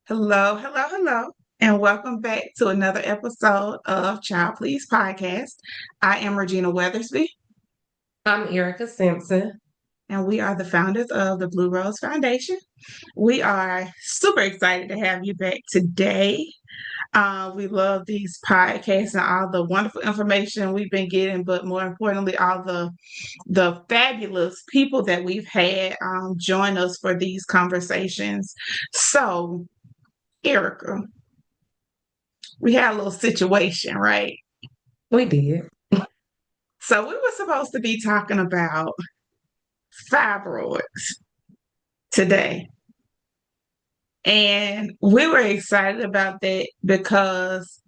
Hello, hello, hello, and welcome back to another episode of Child Please Podcast. I am Regina Weathersby, I'm Erica Simpson. and we are the founders of the Blue Rose Foundation. We are super excited to have you back today. We love these podcasts and all the wonderful information we've been getting, but more importantly, all the fabulous people that we've had join us for these conversations. So, Erica, we had a little situation, right? We did. So we were supposed to be talking about fibroids today. And we were excited about that because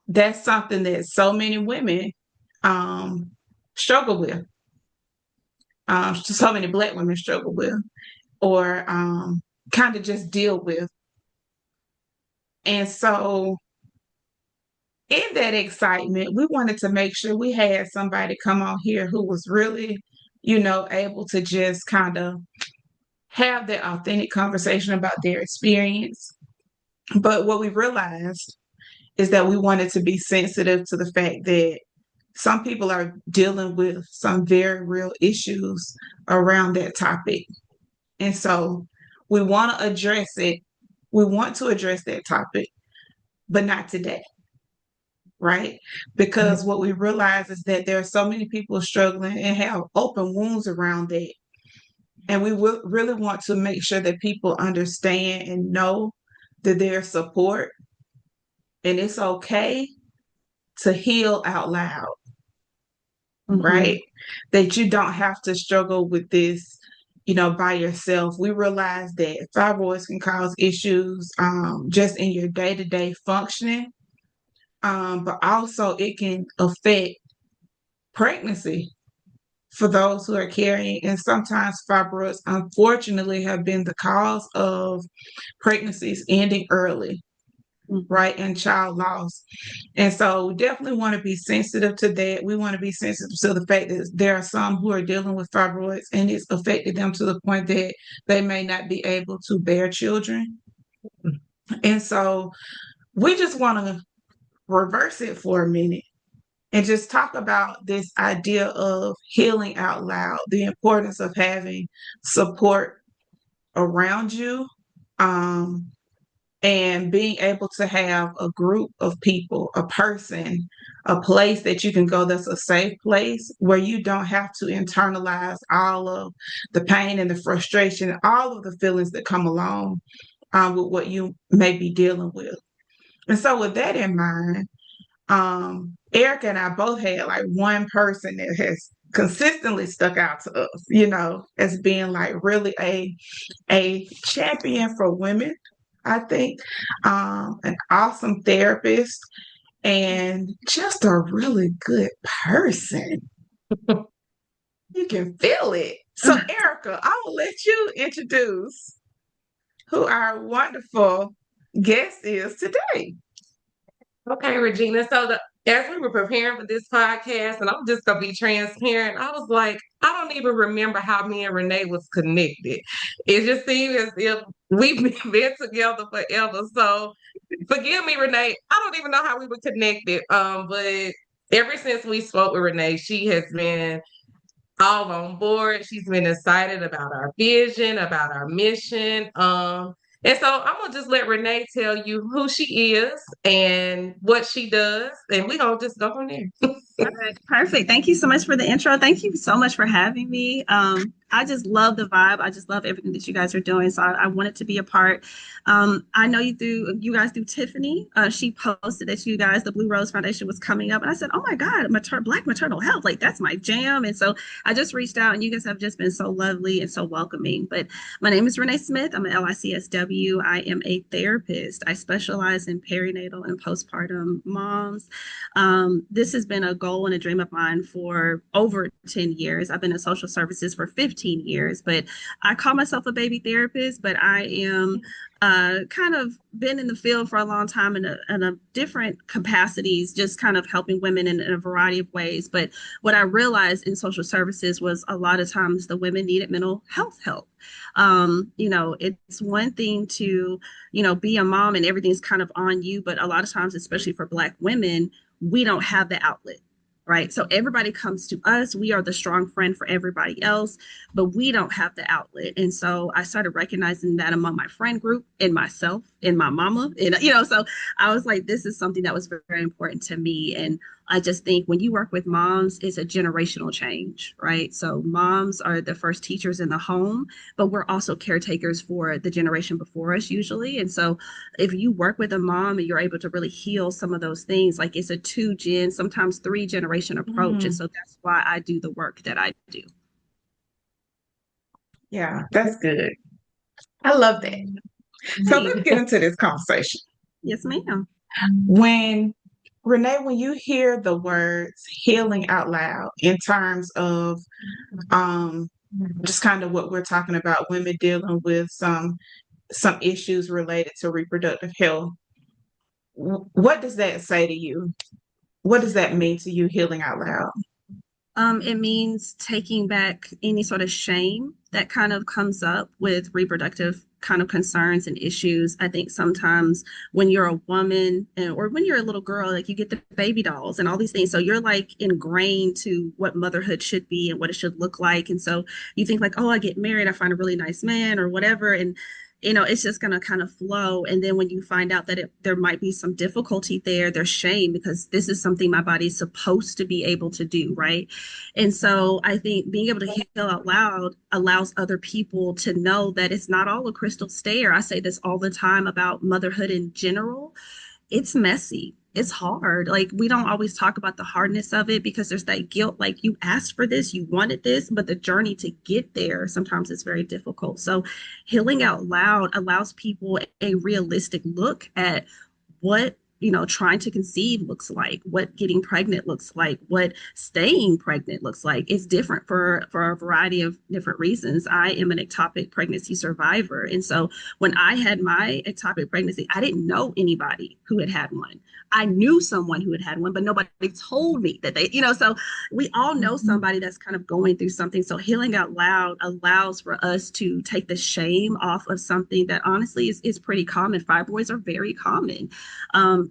that's something that so many women um, struggle with. So many Black women struggle with or kind of just deal with. And so in that excitement, we wanted to make sure we had somebody come on here who was really, able to just kind of have that authentic conversation about their experience. But what we realized is that we wanted to be sensitive to the fact that some people are dealing with some very real issues around that topic. And so we want to address it. We want to address that topic, but not today, right? Because what we realize is that there are so many people struggling and have open wounds around that. And we will really want to make sure that people understand and know that there's support and it's okay to heal out loud, Mm-hmm. right? That you don't have to struggle with this, by yourself. We realize that fibroids can cause issues just in your day to day functioning, but also it can affect pregnancy for those who are carrying. And sometimes fibroids, unfortunately, have been the cause of pregnancies ending early, Mm-hmm. right? And child loss. And so we definitely want to be sensitive to that. We want to be sensitive to the fact that there are some who are dealing with fibroids and it's affected them to the point that they may not be able to bear children. And so we just want to reverse it for a minute and just talk about this idea of healing out loud, the importance of having support around you, um, and being able to have a group of people, a person, a place that you can go that's a safe place where you don't have to internalize all of the pain and the frustration, all of the feelings that come along with what you may be dealing with. And so, with that in mind, Erica and I both had like one person that has consistently stuck out to us, as being like really a champion for women, I think, an awesome therapist, and just a really good person. You can feel it. So, Erica, I will let you introduce who our wonderful guest is today. Okay, Regina. As we were preparing for this podcast, and I'm just gonna be transparent, I was like, I don't even remember how me and Renee was connected. It just seemed as if we've been together forever. So forgive me, Renee. I don't even know how we were connected. But ever since we spoke with Renee, she has been all on board. She's been excited about our vision, about our mission. And so I'm gonna just let Renee tell you who she is and what she does, and we're gonna just go from there. All right, perfect. Thank you so much for the intro. Thank you so much for having me. I just love the vibe. I just love everything that you guys are doing. So I wanted to be a part. I know you guys do Tiffany. She posted that you guys, the Blue Rose Foundation was coming up. And I said, oh my God, Black Maternal Health. Like that's my jam. And so I just reached out and you guys have just been so lovely and so welcoming. But my name is Renee Smith. I'm an LICSW. I am a therapist. I specialize in perinatal and postpartum moms. This has been a goal and a dream of mine for over 10 years. I've been in social services for 15 15 years. But I call myself a baby therapist, but I am kind of been in the field for a long time in a different capacities, just kind of helping women in a variety of ways. But what I realized in social services was a lot of times the women needed mental health help. It's one thing to, be a mom and everything's kind of on you, but a lot of times, especially for Black women, we don't have the outlet. Right. So everybody comes to us. We are the strong friend for everybody else, but we don't have the outlet. And so I started recognizing that among my friend group and myself and my mama. And, so I was like, this is something that was very, very important to me. And I just think when you work with moms, it's a generational change, right? So moms are the first teachers in the home, but we're also caretakers for the generation before us usually. And so if you work with a mom and you're able to really heal some of those things, like it's a 2 gen, sometimes 3 generation approach. And Mm, so that's why I do the work that I do. yeah, that's good. I love that. So let's Right. get into this conversation. Yes, ma'am. When Renee, when you hear the words healing out loud in terms of um just kind of what we're talking about, women dealing with some issues related to reproductive health, what does that say to you? What does that mean to you, healing out loud? It means taking back any sort of shame that kind of comes up with reproductive kind of concerns and issues. I think sometimes when you're a woman or when you're a little girl, like you get the baby dolls and all these things. So you're like ingrained to what motherhood should be and what it should look like. And so you think like, oh, I get married, I find a really nice man or whatever. And it's just going to kind of flow. And then when you find out that there might be some difficulty there, there's shame because this is something my body's supposed to be able to do, right? And so I think being able to heal out loud allows other people to know that it's not all a crystal stair. I say this all the time about motherhood in general. It's messy. It's hard. Like we don't always talk about the hardness of it because there's that guilt, like you asked for this, you wanted this, but the journey to get there sometimes is very difficult. So healing out loud allows people a realistic look at what trying to conceive looks like, what getting pregnant looks like, what staying pregnant looks like. It's different for a variety of different reasons. I am an ectopic pregnancy survivor, and so when I had my ectopic pregnancy, I didn't know anybody who had had one. I knew someone who had had one, but nobody told me that so we all know somebody that's kind of going through something. So healing out loud allows for us to take the shame off of something that honestly is pretty common. Fibroids are very common.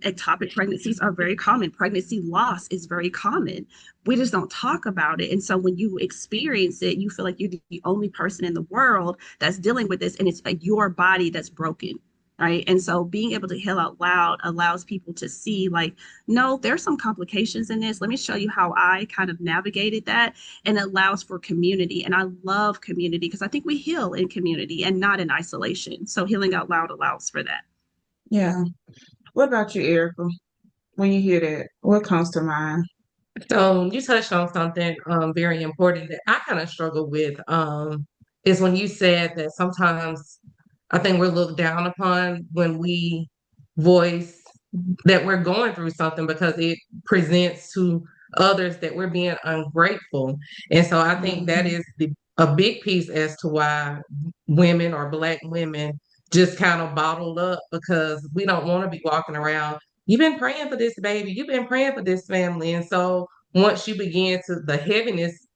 Ectopic pregnancies are very common. Pregnancy loss is very common. We just don't talk about it. And so when you experience it, you feel like you're the only person in the world that's dealing with this, and it's your body that's broken. Right. And so being able to heal out loud allows people to see, like, no, there's some complications in this. Let me show you how I kind of navigated that. And it allows for community. And I love community because I think we heal in community and not in isolation. So healing out loud allows for that. Yeah. What about you, Erica? When you hear that, what comes to mind? So you touched on something very important that I kind of struggle with is when you said that sometimes I think we're looked down upon when we voice that we're going through something because it presents to others that we're being ungrateful. And so I think that Mhm. is a big piece as to why women or Black women just kind of bottled up because we don't want to be walking around. You've been praying for this baby. You've been praying for this family. And so once you begin to, the heaviness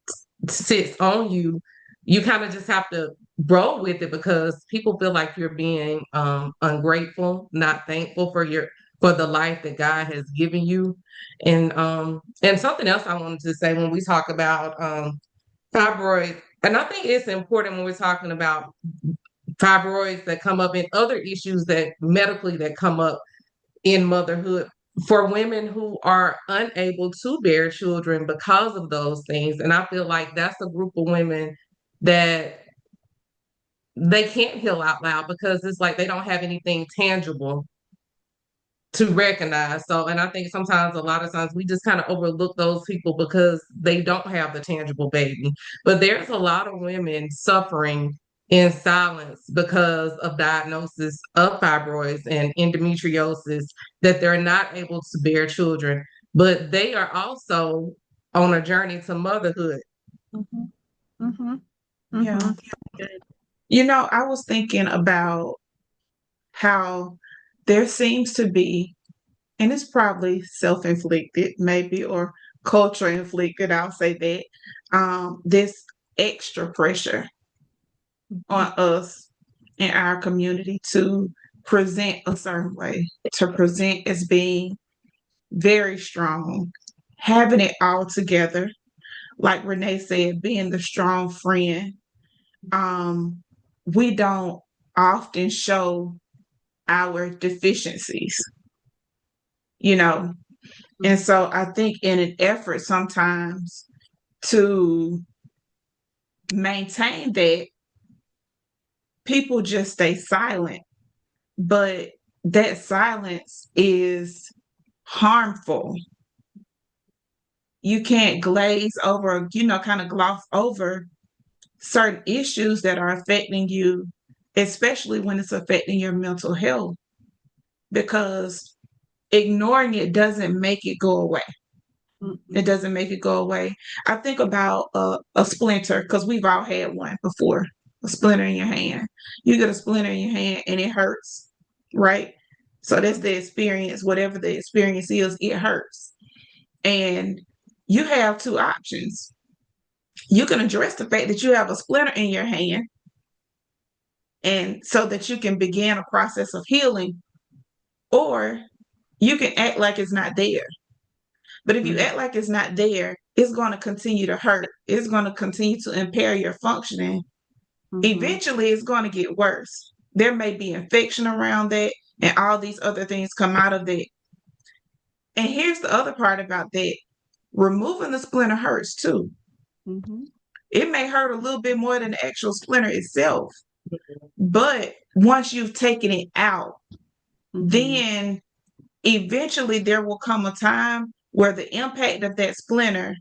sits on you, you kind of just have to grow with it because people feel like you're being ungrateful, not thankful for the life that God has given you. And something else I wanted to say when we talk about fibroids, and I think it's important when we're talking about fibroids that come up and other issues that medically that come up in motherhood for women who are unable to bear children because of those things. And I feel like that's a group of women that they can't heal out loud because it's like they don't have anything tangible to recognize. So, and I think sometimes, a lot of times, we just kind of overlook those people because they don't have the tangible baby. But there's a lot of women suffering in silence because of diagnosis of fibroids and endometriosis that they're not able to bear children, but they are also on a journey to motherhood. Mm-hmm. Mm-hmm. Yeah. Good. I was thinking about how there seems to be, and it's probably self-inflicted, maybe, or culture inflicted, I'll say that, this extra pressure on us in our community to present a certain way, to present as being very strong, having it all together, like Renee said, being the strong friend. Um, we don't often show our deficiencies, you know. And so I think in an effort sometimes to maintain that, people just stay silent. But that silence is harmful. You can't glaze over, kind of gloss over certain issues that are affecting you, especially when it's affecting your mental health, because ignoring it doesn't make it go away. It Mm-mm. doesn't make it go away. I think about a splinter because we've all had one before, a splinter in your hand. You get a splinter in your hand and it hurts, right? So that's the experience, whatever the experience is, it hurts. And you have two options. You can address the fact that you have a splinter in your hand and so that you can begin a process of healing, or you can act like it's not there. But if you Mm-hmm. act like it's not there, it's going to continue to hurt. It's going to continue to impair your functioning. Mm-hmm. Eventually, it's going to get worse. There may be infection around that, and all these other things come out of that. And here's the other part about that: removing the splinter hurts too. Mm-hmm. It may hurt a little bit more than the actual splinter itself, but once you've taken it out, Mm-hmm. then eventually there will come a time where the impact of that splinter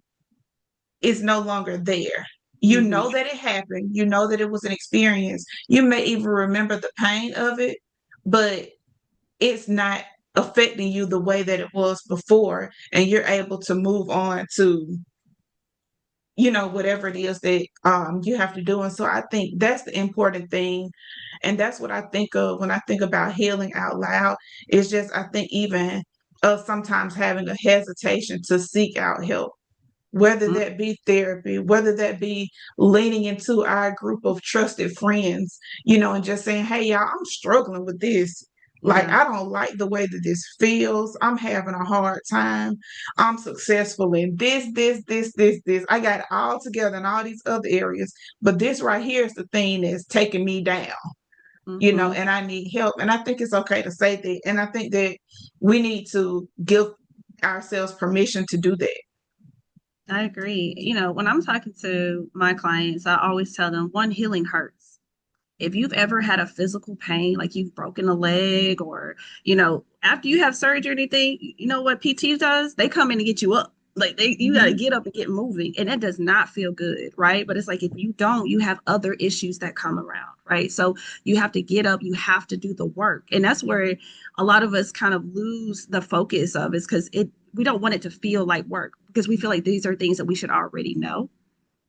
is no longer there. You Mm-hmm. know that it happened. You know that it was an experience. You may even remember the pain of it, but it's not affecting you the way that it was before. And you're able to move on to, whatever it is that you have to do. And so I think that's the important thing. And that's what I think of when I think about healing out loud. It's just, I think, even sometimes having a hesitation to seek out help, whether that be therapy, whether that be leaning into our group of trusted friends, and just saying, hey, y'all, I'm struggling with this. Like, Yeah. I don't like the way that this feels. I'm having a hard time. I'm successful in this. I got it all together in all these other areas. But this right here is the thing that's taking me down, Mm-hmm. and I need help. And I think it's okay to say that. And I think that we need to give ourselves permission to do that. I agree. When I'm talking to my clients, I always tell them one, healing hurts. If you've ever had a physical pain, like you've broken a leg or, after you have surgery or anything, you know what PT does? They come in and get you up. Like you got to Mhm. get up and get moving. And that does not feel good, right? But it's like if you don't, you have other issues that come around, right? So you have to get up, you have to do the work. And that's where a lot of us kind of lose the focus of is because we don't want it to feel like work because we feel like these are things that we should already know,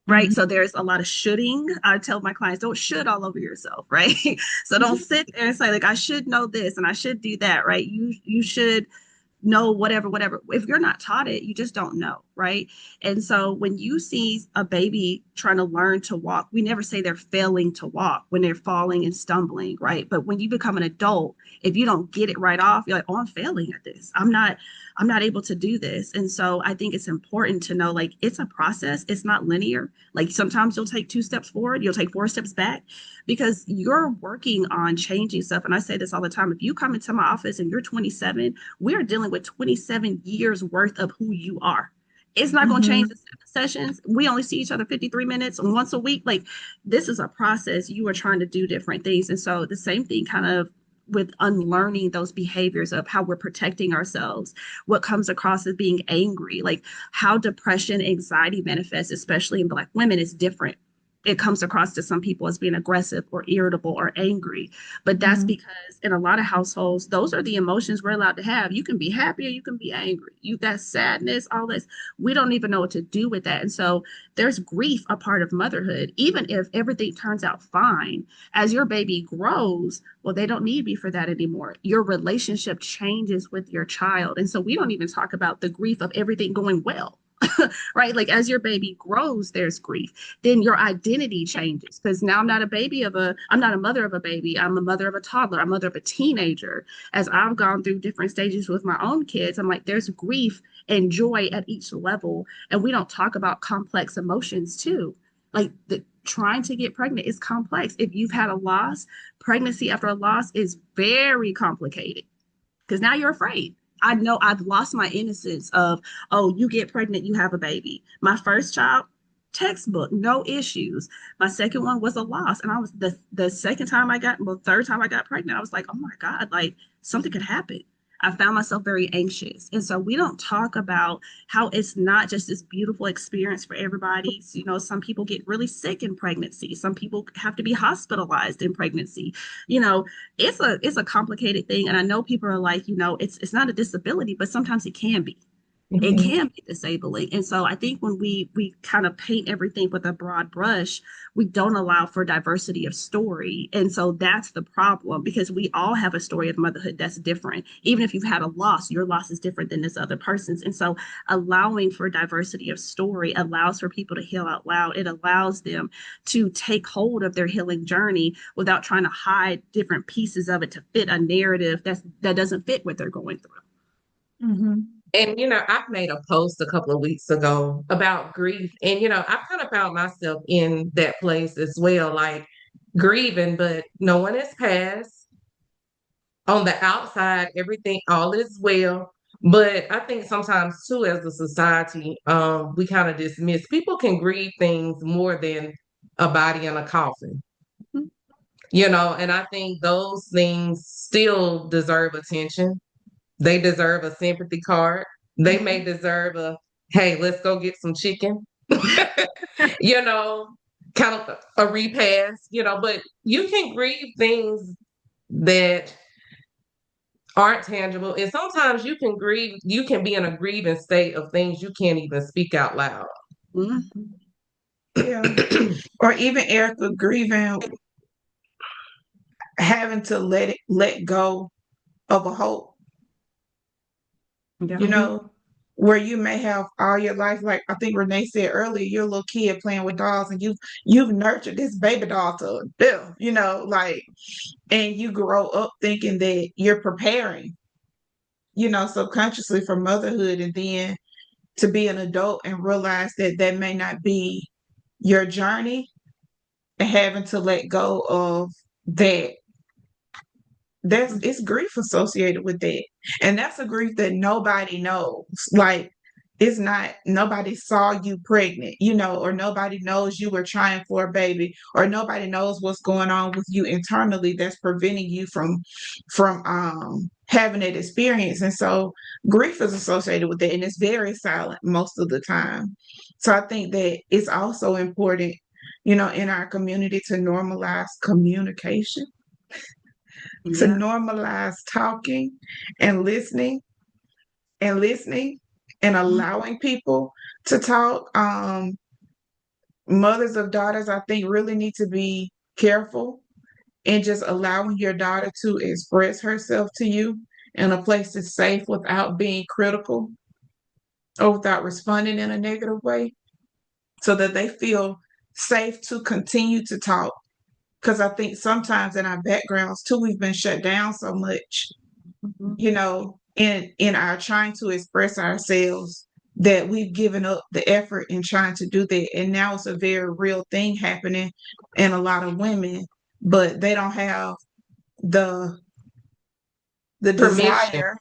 right? Mhm. So there's a lot of shoulding. I tell my clients, don't should all over yourself, right? So don't sit there and say like I should know this and I should do that, right? You should know whatever. If you're not taught it, you just don't know, right? And so when you see a baby trying to learn to walk, we never say they're failing to walk when they're falling and stumbling, right? But when you become an adult, if you don't get it right off, you're like, oh, I'm failing at this. I'm not able to do this. And so I think it's important to know like it's a process. It's not linear. Like sometimes you'll take 2 steps forward, you'll take 4 steps back because you're working on changing stuff. And I say this all the time. If you come into my office and you're 27, we are dealing with 27 years worth of who you are. It's not going to change Mhm. the 7 sessions. We only see each other 53 minutes once a week. Like this is a process. You are trying to do different things. And so the same thing kind of with unlearning those behaviors of how we're protecting ourselves, what comes across as being angry, like how depression, anxiety manifests, especially in Black women, is different. it comes across to some people as being aggressive or irritable or angry. But that's Mhm. because in a lot of households, those are the emotions we're allowed to have. You can be happy or you can be angry. You got sadness, all this. We don't even know what to do with that. And so there's grief a part of motherhood. Even if everything turns out fine, as your baby grows, well, they don't need me for that anymore. Your relationship changes with your child. And so we don't even talk about the grief of everything going well. Right? Like as your baby grows, there's grief. Then your identity changes because now I'm not a mother of a baby. I'm a mother of a toddler. I'm a mother of a teenager. As I've gone through different stages with my own kids, I'm like, there's grief and joy at each level. And we don't talk about complex emotions too. Like trying to get pregnant is complex. If you've had a loss, pregnancy after a loss is very complicated because now you're afraid. I know I've lost my innocence of, oh, you get pregnant, you have a baby. My first child, textbook, no issues. My second one was a loss. And I was the second time I got, well, third time I got pregnant, I was like, oh my God, like something could happen. I found myself very anxious. And so we don't talk about how it's not just this beautiful experience for everybody. So, some people get really sick in pregnancy. Some people have to be hospitalized in pregnancy. You know, it's a complicated thing. And I know people are like, it's not a disability, but sometimes it can be. It Mhm. can be disabling. And so I think when we kind of paint everything with a broad brush, we don't allow for diversity of story. And so that's the problem because we all have a story of motherhood that's different. Even if you've had a loss, your loss is different than this other person's. And so allowing for diversity of story allows for people to heal out loud. It allows them to take hold of their healing journey without trying to hide different pieces of it to fit a narrative that doesn't fit what they're going through. Mhm. And I've made a post a couple of weeks ago about grief. And I've kind of found myself in that place as well, like grieving, but no one has passed. On the outside, everything, all is well. But I think sometimes too, as a society, we kind of dismiss people can grieve things more than a body in a coffin. And I think those things still deserve attention. They deserve a sympathy card. They may deserve a, hey, let's go get some chicken, you know, kind of a repast, but you can grieve things that aren't tangible. And sometimes you can be in a grieving state of things you can't even speak out loud. Mhm. Yeah. Or even Erica grieving, having to let go of a hope, Yeah. you know, where you may have all your life, like I think Renee said earlier, you're a little kid playing with dolls and you've nurtured this baby doll to build, like, and you grow up thinking that you're preparing, subconsciously for motherhood, and then to be an adult and realize that that may not be your journey, and having to let go of that. That's It's grief associated with that. And that's a grief that nobody knows. Like, it's not, nobody saw you pregnant, or nobody knows you were trying for a baby, or nobody knows what's going on with you internally that's preventing you from having that experience. And so grief is associated with that, and it's very silent most of the time. So I think that it's also important, in our community, to normalize communication, to Yeah. normalize talking and listening and allowing people to talk. Mothers of daughters, I think, really need to be careful and just allowing your daughter to express herself to you in a place that's safe without being critical or without responding in a negative way, so that they feel safe to continue to talk. Because I think sometimes in our backgrounds too, we've been shut down so much, Mhm. in our trying to express ourselves, that we've given up the effort in trying to do that. And now it's a very real thing happening in a lot of women, but they don't have the Permission. desire.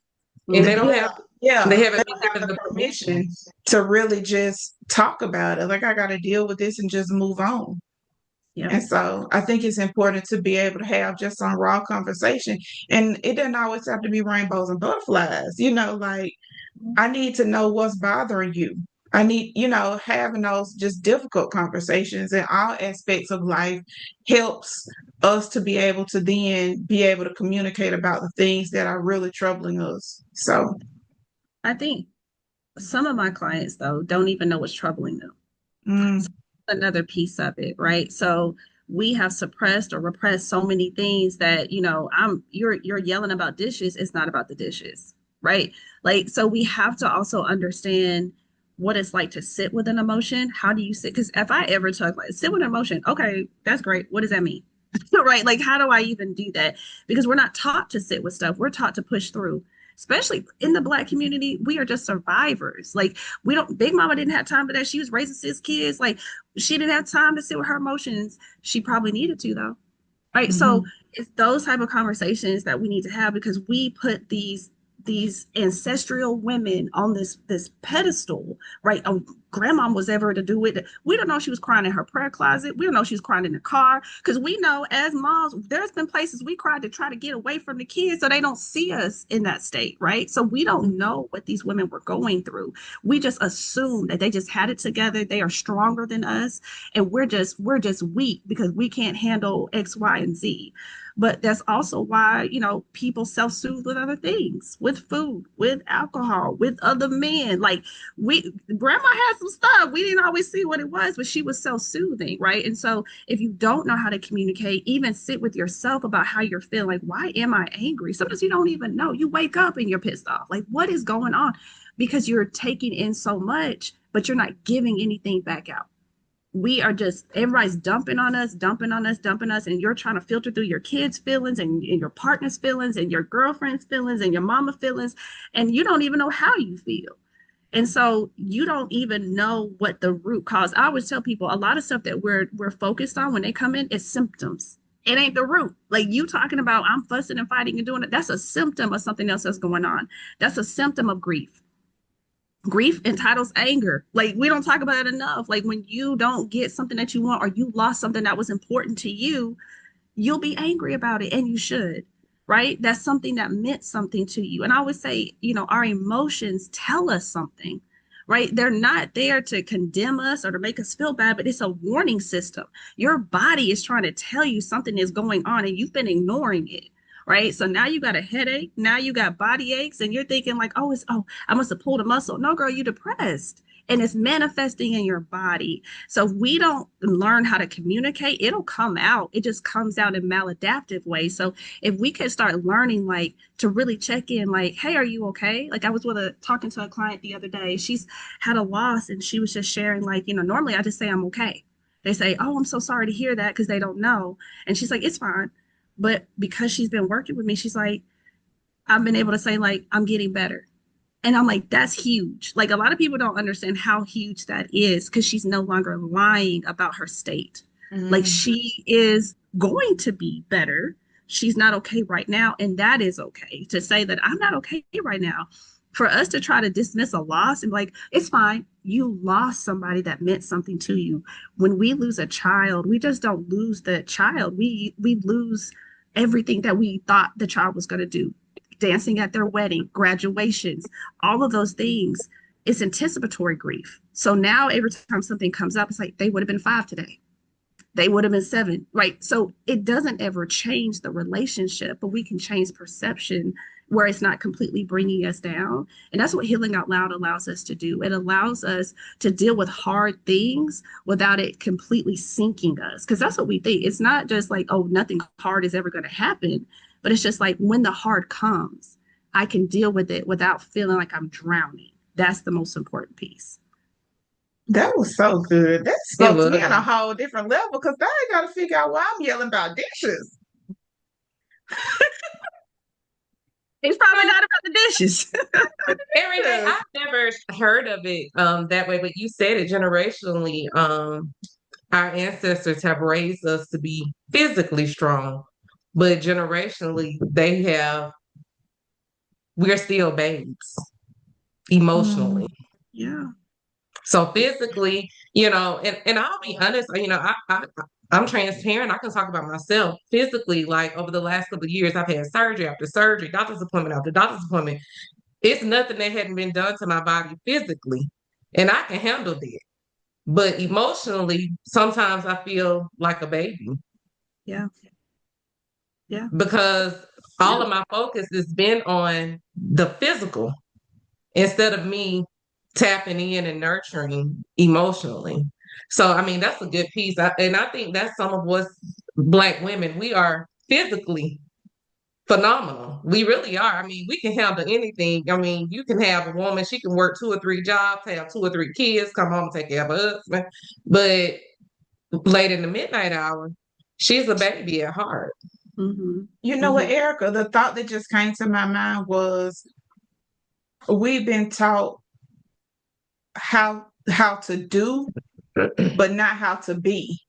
And they Mhm. don't Yeah, have, they yeah. They haven't been don't have given the the permission permission. to really just talk about it. Like, I got to deal with this and just move on. Yep. And so I think it's important to be able to have just some raw conversation. And it doesn't always have to be rainbows and butterflies, like, I need to know what's bothering you. I need, having those just difficult conversations in all aspects of life helps us to be able to then be able to communicate about the things that are really troubling us. So, I think some of my clients though don't even know what's troubling them. So mm, another piece of it, right? So we have suppressed or repressed so many things that, you're yelling about dishes, it's not about the dishes, right? Like, so we have to also understand what it's like to sit with an emotion. How do you sit? Because if I ever talk like sit with an emotion, okay, that's great. What does that mean? Right? Like, how do I even do that? Because we're not taught to sit with stuff. We're taught to push through. Especially in the Black community, we are just survivors. Like, we don't, Big Mama didn't have time for that. She was raising 6 kids. Like, she didn't have time to sit with her emotions. She probably needed to, though. Right. So mhm. it's those type of conversations that we need to have because we put these ancestral women on this pedestal, right? Oh, grandma was ever to do it. We don't know she was crying in her prayer closet. We don't know she was crying in the car because we know as moms, there's been places we cried to try to get away from the kids so they don't see us in that state, right? So we don't know what these women were going through. We just assume that they just had it together. They are stronger than us, and we're just weak because we can't handle X, Y, and Z. But that's also why, people self-soothe with other things, with food, with alcohol, with other men. Like, grandma had some stuff. We didn't always see what it was, but she was self-soothing, right? And so if you don't know how to communicate, even sit with yourself about how you're feeling, like, why am I angry? Sometimes you don't even know. You wake up and you're pissed off. Like, what is going on? Because you're taking in so much, but you're not giving anything back out. We are just everybody's dumping on us, dumping on us, dumping us, and you're trying to filter through your kids' feelings and your partner's feelings and your girlfriend's feelings and your mama feelings, and you don't even know how you feel. And so you don't even know what the root cause. I always tell people a lot of stuff that we're focused on when they come in is symptoms. It ain't the root. Like you talking about, I'm fussing and fighting and doing it. That's a symptom of something else that's going on. That's a symptom of grief. Grief entitles anger. Like we don't talk about it enough. Like when you don't get something that you want or you lost something that was important to you, you'll be angry about it and you should, right? That's something that meant something to you. And I would say, our emotions tell us something, right? They're not there to condemn us or to make us feel bad, but it's a warning system. Your body is trying to tell you something is going on and you've been ignoring it. Right. So now you got a headache. Now you got body aches and you're thinking like, I must have pulled a muscle. No, girl, you're depressed and it's manifesting in your body. So if we don't learn how to communicate, it'll come out. It just comes out in maladaptive ways. So if we could start learning, like to really check in, like, hey, are you okay? Like I was talking to a client the other day. She's had a loss and she was just sharing, like, normally I just say I'm okay. They say, oh, I'm so sorry to hear that because they don't know. And she's like, it's fine. But because she's been working with me, she's like, I've been able to say, like, I'm getting better. And I'm like, that's huge. Like a lot of people don't understand how huge that is because she's no longer lying about her state. Like Mm. she is going to be better. She's not okay right now. And that is okay to say that I'm not okay right now. For us to try to dismiss a loss and be like, it's fine. You lost somebody that meant something to you. When we lose a child, we just don't lose the child. We lose everything that we thought the child was going to do, dancing at their wedding, graduations, all of those things. It's anticipatory grief. So now every time something comes up, it's like they would have been 5 today. They would have been 7, right? So it doesn't ever change the relationship, but we can change perception where it's not completely bringing us down. And that's what Healing Out Loud allows us to do. It allows us to deal with hard things without it completely sinking us. Because that's what we think. It's not just like, oh, nothing hard is ever going to happen. But it's just like when the hard comes, I can deal with it without feeling like I'm drowning. That's the most important piece. That was so good. That It spoke to me on a was. whole different level because now I got to figure out why I'm yelling about dishes. It's probably not about the dishes. Every day, I've never heard of it that way, but you said it generationally. Our ancestors have raised us to be physically strong, but generationally, we're still babes emotionally. Mm, Yeah. So physically, and I'll be honest, I'm transparent. I can talk about myself physically. Like over the last couple of years, I've had surgery after surgery, doctor's appointment after doctor's appointment. It's nothing that hadn't been done to my body physically. and I can handle that. But emotionally, sometimes I feel like a baby Yeah. Yeah. because Yeah. all of my focus has been on the physical instead of me tapping in and nurturing emotionally. So, I mean, that's a good piece. And I think that's some of what's Black women. We are physically phenomenal. We really are. I mean, we can handle anything. I mean, you can have a woman, she can work 2 or 3 jobs, have 2 or 3 kids, come home and take care of her husband. But late in the midnight hour, she's a baby at heart. Mm-hmm. You know what, Mm-hmm. Erica? The thought that just came to my mind was we've been taught how to do, but not how to be.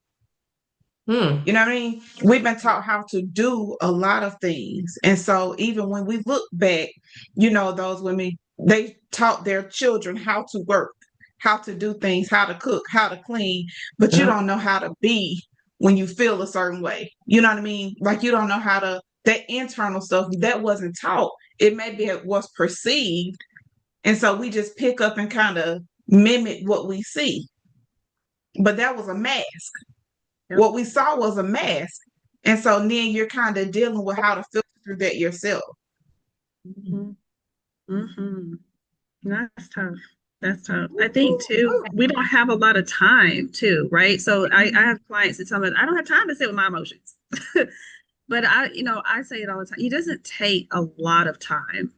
Hmm. You know what I mean? We've been taught how to do a lot of things. And so even when we look back, those women, they taught their children how to work, how to do things, how to cook, how to clean, but you Yeah. don't know how to be when you feel a certain way. You know what I mean? Like you don't know how to, that internal stuff that wasn't taught. It was perceived. And so we just pick up and kind of mimic what we see. But that was a mask. Yep. What we saw was a mask. And so then you're kind of dealing with how to filter through that yourself. Mm-hmm. Mm-hmm. That's tough. That's tough. I think too, we don't have a lot of time too, right? So I have clients that tell me I don't have time to sit with my emotions. But I say it all the time. It doesn't take a lot of time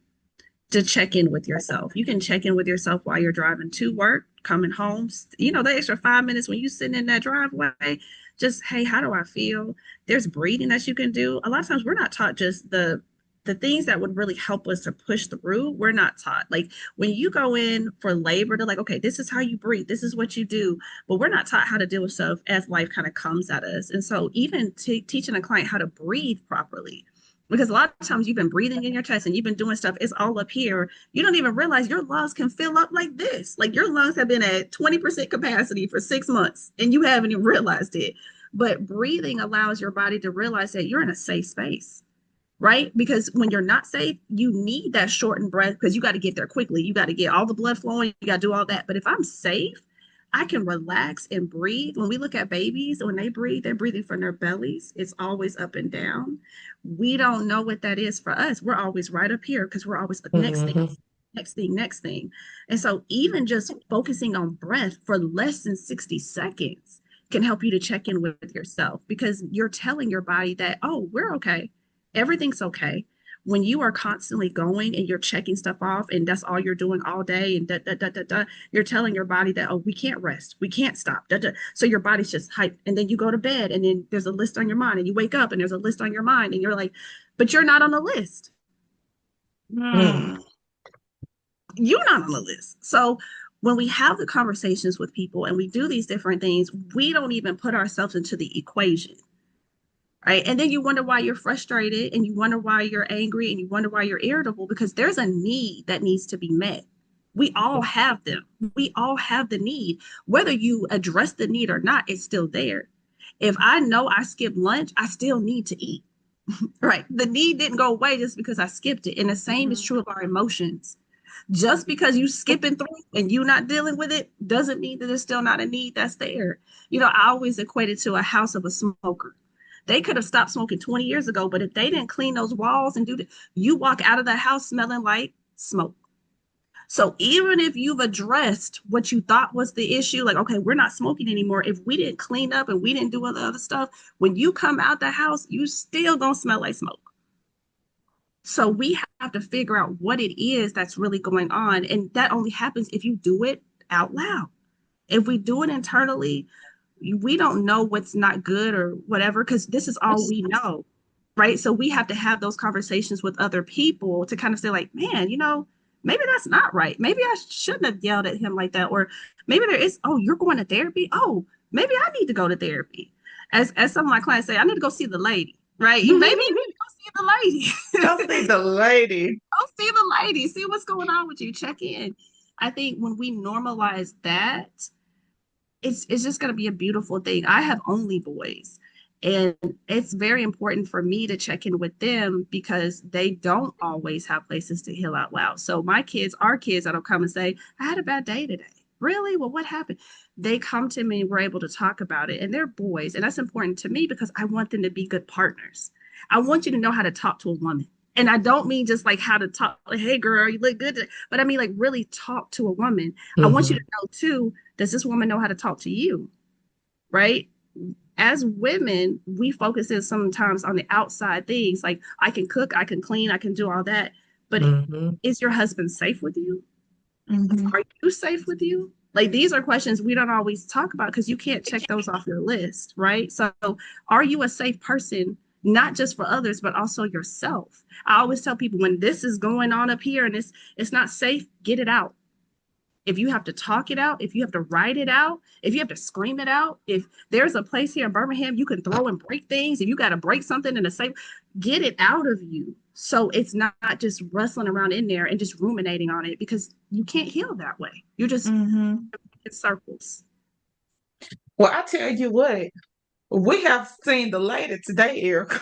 to check in with yourself. You can check in with yourself while you're driving to work, coming home. The extra 5 minutes when you're sitting in that driveway, just, hey, how do I feel? There's breathing that you can do. A lot of times we're not taught just the things that would really help us to push through. We're not taught. Like when you go in for labor, they're like, okay, this is how you breathe. This is what you do. But we're not taught how to deal with stuff as life kind of comes at us. And so even teaching a client how to breathe properly, because a lot of times you've been breathing in your chest and you've been doing stuff, it's all up here. You don't even realize your lungs can fill up like this. Like your lungs have been at 20% capacity for 6 months and you haven't even realized it. But breathing allows your body to realize that you're in a safe space, right? Because when you're not safe, you need that shortened breath because you got to get there quickly. You got to get all the blood flowing. You got to do all that. But if I'm safe, I can relax and breathe. When we look at babies, when they breathe, they're breathing from their bellies. It's always up and down. We don't know what that is for us. We're always right up here because we're always next thing, Hmm. next thing, next thing. And so even just focusing on breath for less than 60 seconds can help you to check in with yourself because you're telling your body that, oh, we're okay. Everything's okay. When you are constantly going and you're checking stuff off and that's all you're doing all day and you're telling your body that, oh, we can't rest. We can't stop. So your body's just hyped. And then you go to bed and then there's a list on your mind and you wake up and there's a list on your mind and you're like, but you're not on the list. Mm. Hmm. You're not on the list. So when we have the conversations with people and we do these different things, we don't even put ourselves into the equation. Right. And then you wonder why you're frustrated and you wonder why you're angry and you wonder why you're irritable because there's a need that needs to be met. We all have them. We all have the need. Whether you address the need or not, it's still there. If I know I skipped lunch, I still need to eat. Right. The need didn't go away just because I skipped it. And the same is true of our emotions. Just because you skipping through and you not dealing with it doesn't mean that there's still not a need that's there. I always equate it to a house of a smoker. They could have stopped smoking 20 years ago, but if they didn't clean those walls and do that, you walk out of the house smelling like smoke. So even if you've addressed what you thought was the issue, like, okay, we're not smoking anymore. If we didn't clean up and we didn't do all the other stuff, when you come out the house, you still gonna smell like smoke. So we have to figure out what it is that's really going on. And that only happens if you do it out loud. If we do it internally, we don't know what's not good or whatever, because this is all we know. Right. So we have to have those conversations with other people to kind of say, like, man, maybe that's not right. Maybe I shouldn't have yelled at him like that. Or maybe there is, oh, you're going to therapy. Oh, maybe I need to go to therapy. As some of my clients say, I need to go see the lady. Right. Maybe you need to go see the Go lady. see the lady. Go see the lady. See what's going on with you. Check in. I think when we normalize that, it's just going to be a beautiful thing. I have only boys, and it's very important for me to check in with them because they don't always have places to heal out loud. So my kids are kids that'll come and say, I had a bad day today. really? Well, what happened? They come to me and we're able to talk about it. And they're boys. And that's important to me because I want them to be good partners. I want you to know how to talk to a woman. And I don't mean just like how to talk, like, hey, girl, you look good. But I mean, like, really talk to a woman. I want you to know, too, does this woman know how to talk to you? Right? As women, we focus in sometimes on the outside things like I can cook, I can clean, I can do all that. But is your husband safe with you? Are you safe with you? Like these are questions we don't always talk about because you can't check those off your list, right? So are you a safe person, not just for others, but also yourself? I always tell people when this is going on up here and it's not safe, get it out. If you have to talk it out, if you have to write it out, if you have to scream it out, if there's a place here in Birmingham you can throw and break things, if you got to break something in a safe, get it out of you. So it's not just wrestling around in there and just ruminating on it because you can't heal that way. You're just in circles. Well, I tell you what, we have seen the lady today, Erica.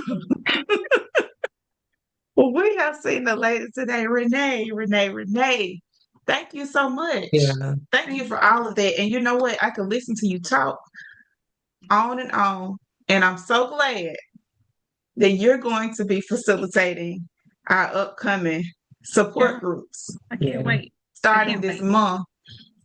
Well, we have seen the lady today, Renee. Thank you so much. Yeah. Thank you for all of that. And you know what? I can listen to you talk on and on. And I'm so glad that you're going to be facilitating our upcoming support groups I can't wait. starting this month.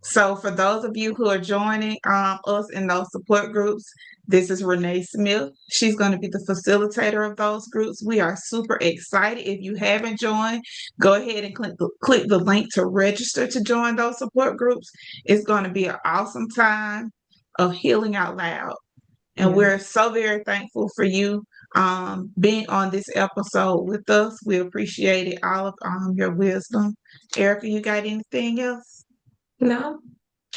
So for those of you who are joining us in those support groups, this is Renee Smith. She's going to be the facilitator of those groups. We are super excited. If you haven't joined, go ahead and click the link to register to join those support groups. It's going to be an awesome time of healing out loud. And we're so very thankful for you being on this episode with us. We appreciate it, all of your wisdom. Erica, you got anything else? No.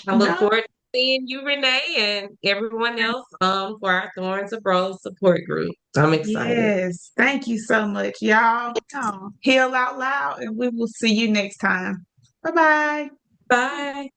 I look forward to seeing you, Renee, and everyone else for our Thorns of Rose support group. I'm excited. Yes. Thank you so much, y'all. Heal out loud, and we will see you next time. Bye-bye. Bye.